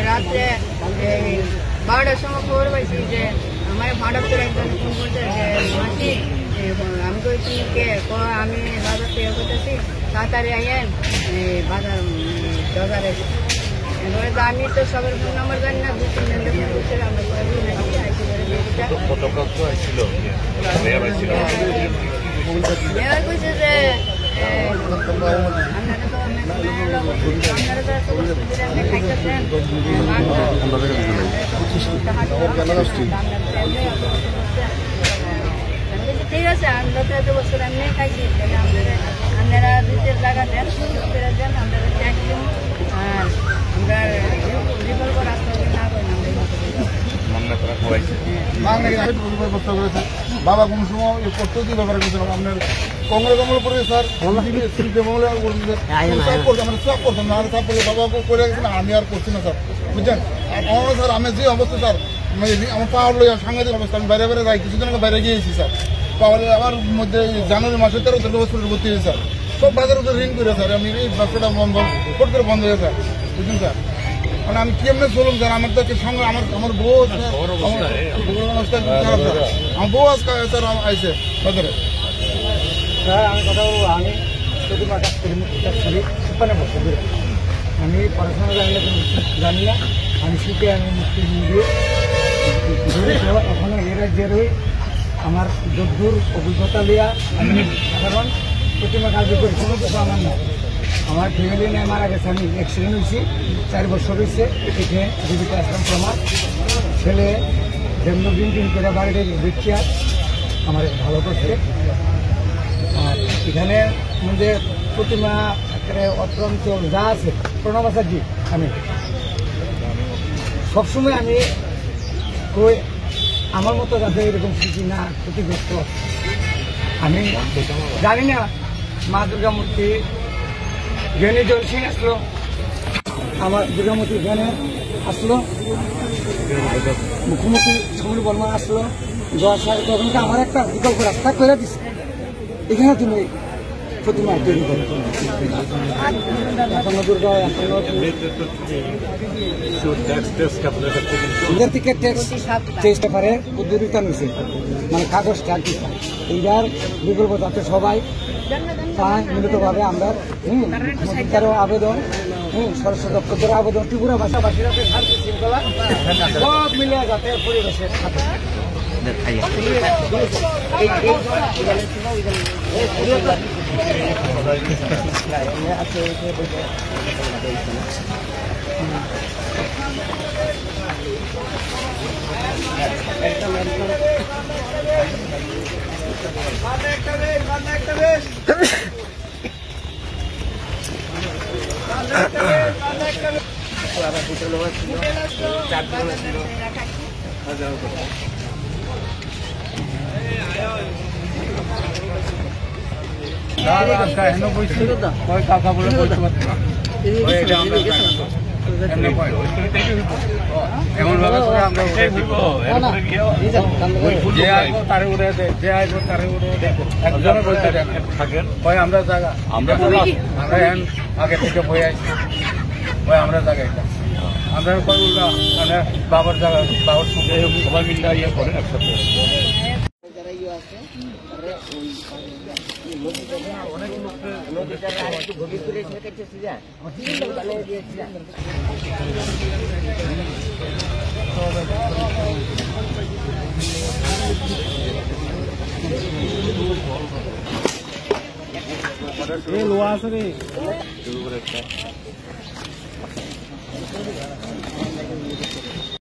রাত্রে 12টার সময় খবর পাইছি যে আমার ভাড়া করে একজন ফোন করছে যে মাসি আমি কইছি কে আমি বাজার থেকে করতেছি তাড়াতাড়ি আইয়েন বাজার বাজারে এবারে তো আমি তো সবার ফোন নাম্বার জানি না 2-3 জনকে ফোন করছে আমরা কইছে যে ঠিক আছে আমরা তো এত বছর এমনি খাইছি আপনারা দুধের জায়গা দেন দেন আমরা ট্যাক্স দিন আর আমরা রিকল করা না করি বাবা কোন সময় প্রস্তুতি ব্যাপারে আপনার কংগ্রেস আমল করে স্যার সব করতাম না সব বাবাকে করে গেছেন আমি আর করছি না স্যার বুঝছেন আমার স্যার আমি যে অবস্থা স্যার আমার পাওয়ার লই সাংঘাতিক অবস্থা আমি বাইরে বাইরে যাই কিছুদিন আগে বাইরে গিয়েছি স্যার পাওয়ার আমার মধ্যে জানুয়ারি মাসে 13 বছরের ভর্তি হয়েছে স্যার সব বাজার উপরে ঋণ করে স্যার আমি এই ব্যবসাটা বন্ধ ফট করে বন্ধ হয়ে স্যার বুঝছেন স্যার মানে আমি কেমনে চলুন স্যার আমার তো সঙ্গে আমার বউ অবস্থা খারাপ স্যার আমার বউ আজকে স্যার আইসে বাজারে স্যার আমি কথা বলবো আমি আমি পড়াশোনা জানি না আমি শিখে আমি মুক্তি দিয়ে ওখানে এ রাজ্যের হয়ে আমার যদ্দূর অভিজ্ঞতা লিয়া আমি সাধারণ প্রতিমা কাজ করি কোনো কিছু আমার না আমার ফ্যামিলি নিয়ে মারা গেছে আমি অ্যাক্সিডেন্ট হয়েছি 4 বছর হয়েছে এখানে জীবিকা আসলাম প্রমাণ ছেলে জন্মদিন করে বাড়িতে দেখছি আমার ভালো করছে আর এখানে মধ্যে প্রতিমা অত্যঞ্চল যা আছে প্রণব আচার্য আমি সবসময় আমি কই আমার মতো যাতে এরকম স্মৃতি না ক্ষতিগ্রস্ত আমি জানি না মা দুর্গা মূর্তি জ্ঞানী জল সিং আসলো আমার দুর্গামূর্তি জ্ঞানে আসলো মুখ্যমন্ত্রী সমীর বর্মা আসলো তখন আমার একটা বিকল্প রাস্তা করে দিচ্ছে এখানে তুমি প্রতিমা তৈরি করো এখনো দুর্গা এখনো থেকে ট্যাক্স পেপারে উদ্যোগিতা নিয়েছে মানে কাগজ ট্যাক্স এইবার বিকল্প যাতে সবাই পায় মিলিতভাবে আমরা মুখ্যমন্ত্রীরও আবেদন সরস্বতী দপ্তরের আবেদন ত্রিপুরা ভাষাভাষীরা শান্তি শৃঙ্খলা সব মিলে যাতে পরিবেশের সাথে কাকা বলে এমন ভাবে আমরা যে আসবো তারে উড়ে দেয় যে আসবো তারে উড়ে একজনে বলতে থাকেন ওই আমরা জায়গা আমরা আগে থেকে বই আসছি ওই আমরা জায়গা এটা আমরা কই উল্টা মানে বাবার জায়গা বাবার সঙ্গে সবাই মিলে ইয়ে করেন একসাথে লোয়া আছে রে